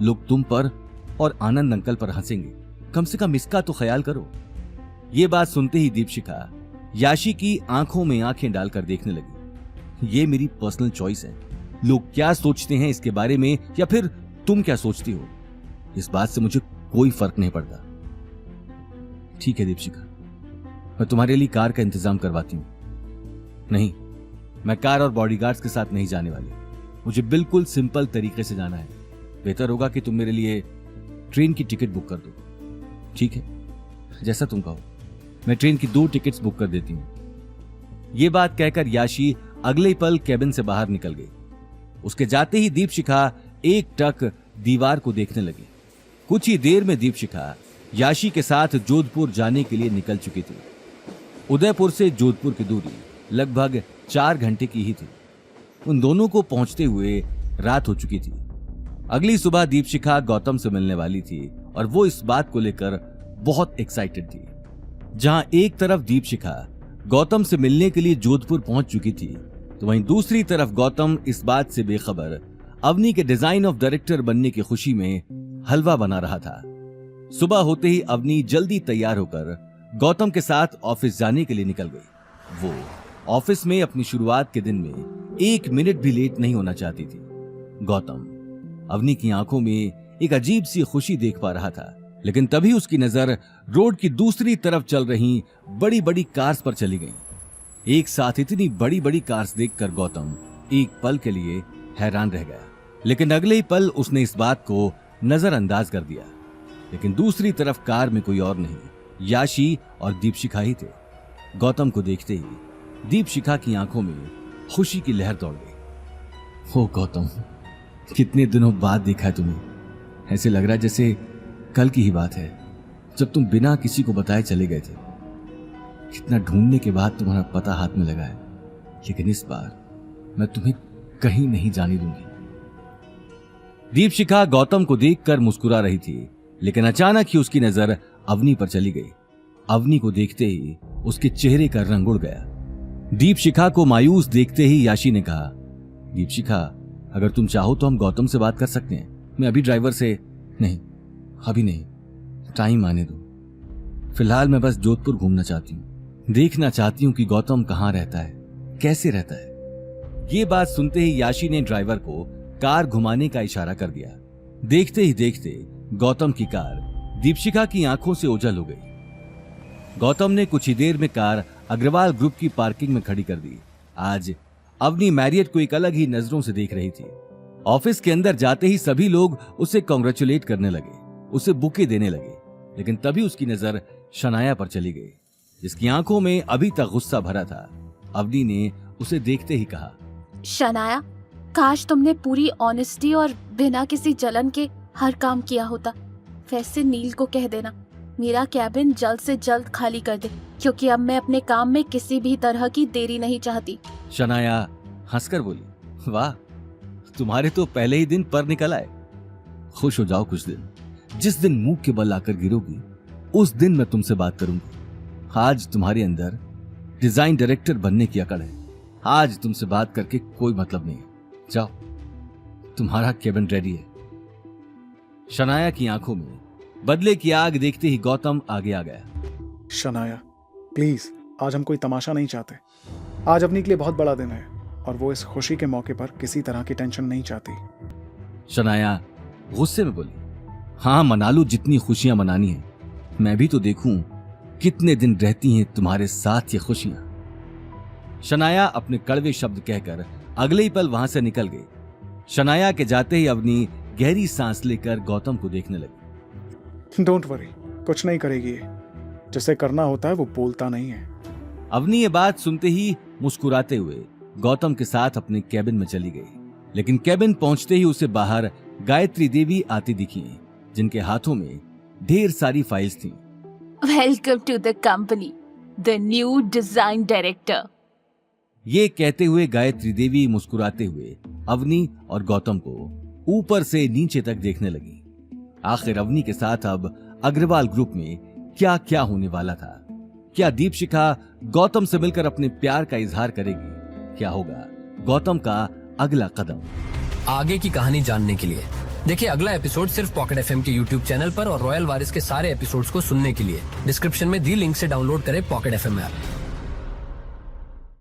लोग तुम पर और आनंद अंकल पर हंसेंगे। कम से कम इसका तो ख्याल करो। ये बात सुनते ही दीपशिखा याशी की आंखों में आंखें डालकर देखने लगी। ये मेरी पर्सनल चॉइस है, लोग क्या सोचते हैं इसके बारे में, या फिर तुम क्या सोचती हो, इस बात से मुझे कोई फर्क नहीं पड़ता। ठीक है दीपशिखा, मैं तुम्हारे लिए कार का इंतजाम करवाती हूँ। नहीं, मैं कार और बॉडीगार्ड्स के साथ नहीं जाने वाली। मुझे बिल्कुल सिंपल तरीके से जाना है। बेहतर होगा कि तुम मेरे लिए ट्रेन की टिकट बुक कर दो। ठीक है, जैसा तुम कहो। मैं ट्रेन की 2 टिकट्स बुक कर देती हूँ। ये बात कहकर याशी अगले ही पल केबिन से बाहर निकल गई। उसके जाते ही दीपशिखा एक टक दीवार को देखने लगी। कुछ ही देर में दीपशिखा याशी के साथ जोधपुर जाने के लिए निकल चुकी थी। उदयपुर से जोधपुर की दूरी लगभग 4 घंटे की ही थी। उन दोनों को पहुंचते हुए रात हो चुकी थी। अगली सुबह दीपशिखा गौतम से मिलने वाली थी और वो इस बात को लेकर बहुत एक्साइटेड थी। जहां एक तरफ दीपशिखा गौतम से मिलने के लिए जोधपुर पहुंच चुकी थी, तो वहीं दूसरी तरफ गौतम इस बात से बेखबर अवनी के डिजाइन ऑफ डायरेक्टर बनने की खुशी में हलवा बना रहा था। सुबह होते ही अवनी जल्दी तैयार होकर गौतम के साथ ऑफिस जाने के लिए निकल गई। वो ऑफिस में अपनी शुरुआत के दिन में 1 मिनट भी लेट नहीं होना चाहती थी। गौतम अवनी की आंखों में एक अजीब सी खुशी देख पा रहा था, लेकिन तभी उसकी नजर रोड की दूसरी तरफ चल रही बड़ी बड़ी कार्स पर चली गई। एक साथ इतनी बड़ी बड़ी कार्स देखकर गौतम एक पल के लिए हैरान रह गया, लेकिन अगले ही पल उसने इस बात को नजरअंदाज कर दिया। लेकिन दूसरी तरफ कार में कोई और नहीं, याशी और दीपशिखा ही थे। गौतम को देखते ही दीपशिखा की आंखों में खुशी की लहर दौड़ गई। ओ गौतम, कितने दिनों बाद देखा है तुम्हें। ऐसे लग रहा है जैसे कल की ही बात है, जब तुम बिना किसी को बताए चले गए थे। कितना ढूंढने के बाद तुम्हारा पता हाथ में लगा है, लेकिन इस बार मैं तुम्हें कहीं नहीं जाने दूंगी। दीपशिखा गौतम को देखकर मुस्कुरा रही थी, लेकिन अचानक ही उसकी नजर अवनी पर चली गई। अवनी को देखते ही उसके चेहरे का रंग उड़ गया। दीपशिखा को मायूस देखते ही याशी ने कहा, दीपशिखा, अगर तुम चाहो तो हम गौतम से बात कर सकते हैं। मैं अभी ड्राइवर से नहीं, अभी नहीं, टाइम आने दो। फिलहाल मैं बस जोधपुर घूमना चाहती हूँ, देखना चाहती हूँ कि गौतम कहाँ रहता है, कैसे रहता है। ये बात सुनते ही याशी ने ड्राइवर को कार घुमाने का इशारा कर दिया। देखते ही देखते गौतम की कार दीपशिखा की आंखों से ओझल हो गई। गौतम ने कुछ ही देर में कार अग्रवाल ग्रुप की पार्किंग में खड़ी कर दी। आज अवनी मैरियट को एक अलग ही नजरों से देख रही थी। ऑफिस के अंदर जाते ही सभी लोग उसे कांग्रेचुलेट करने लगे, उसे बुके देने लगे, लेकिन तभी उसकी नजर शनाया पर चली गई, जिसकी आंखों में अभी तक गुस्सा भरा था। अवनी ने उसे देखते ही कहा, शनाया, काश तुमने पूरी ऑनेस्टी और बिना किसी जलन के हर काम किया होता। वैसे नील को कह देना मेरा कैबिन जल्द से जल्द खाली कर दे, क्योंकि अब मैं अपने काम में किसी भी तरह की देरी नहीं चाहती। शनाया हंसकर बोली, वाह, तुम्हारे तो पहले ही दिन पर निकल आए। खुश हो जाओ कुछ दिन। जिस दिन मुंह के बल आकर गिरोगी, उस दिन मैं तुमसे बात करूंगी। आज तुम्हारे अंदर डिजाइन डायरेक्टर बनने की अकड़ है। आज तुमसे बात करके कोई मतलब नहीं है। जाओ, तुम्हारा केबिन रेडी है। शनाया की आंखों में बदले की आग देखते ही गौतम आगे आ गया। शनाया, प्लीज, आज हम कोई तमाशा नहीं चाहते। आज अवनी के लिए बहुत बड़ा दिन है और वो इस खुशी के मौके पर किसी तरह की टेंशन नहीं चाहती। शनाया गुस्से में बोली, हाँ मना लो जितनी खुशियां मनानी है। मैं भी तो देखूं कितने दिन रहती हैं तुम्हारे साथ ये खुशियां। शनाया अपने कड़वे शब्द कहकर अगले ही पल वहां से निकल गई। शनाया के जाते ही अवनी गहरी सांस लेकर गौतम को देखने लगी। डोंट वरी, कुछ नहीं करेगी ये। जिसे करना होता है वो बोलता नहीं है। अवनी ये बात सुनते ही मुस्कुराते हुए गौतम के साथ अपने कैबिन में चली गई, लेकिन कैबिन पहुंचते ही उसे बाहर गायत्री देवी आती दिखी, जिनके हाथों में ढेर सारी फाइल्स थीं। Welcome to the company, the new design director. ये कहते हुए गायत्री देवी मुस्कुराते हुए अवनी और गौतम को ऊपर से नीचे तक देखने लगी। आखिर अवनी के साथ अब अग्रवाल ग्रुप में क्या क्या होने वाला था? क्या दीपशिखा गौतम से मिलकर अपने प्यार का इजहार करेगी? क्या होगा गौतम का अगला कदम? आगे की कहानी जानने के लिए देखिए अगला एपिसोड सिर्फ पॉकेट एफएम के यूट्यूब चैनल पर और रॉयल वारिस के सारे एपिसोड्स को सुनने के लिए डिस्क्रिप्शन में दी लिंक से डाउनलोड करें पॉकेट एफएम ऐप।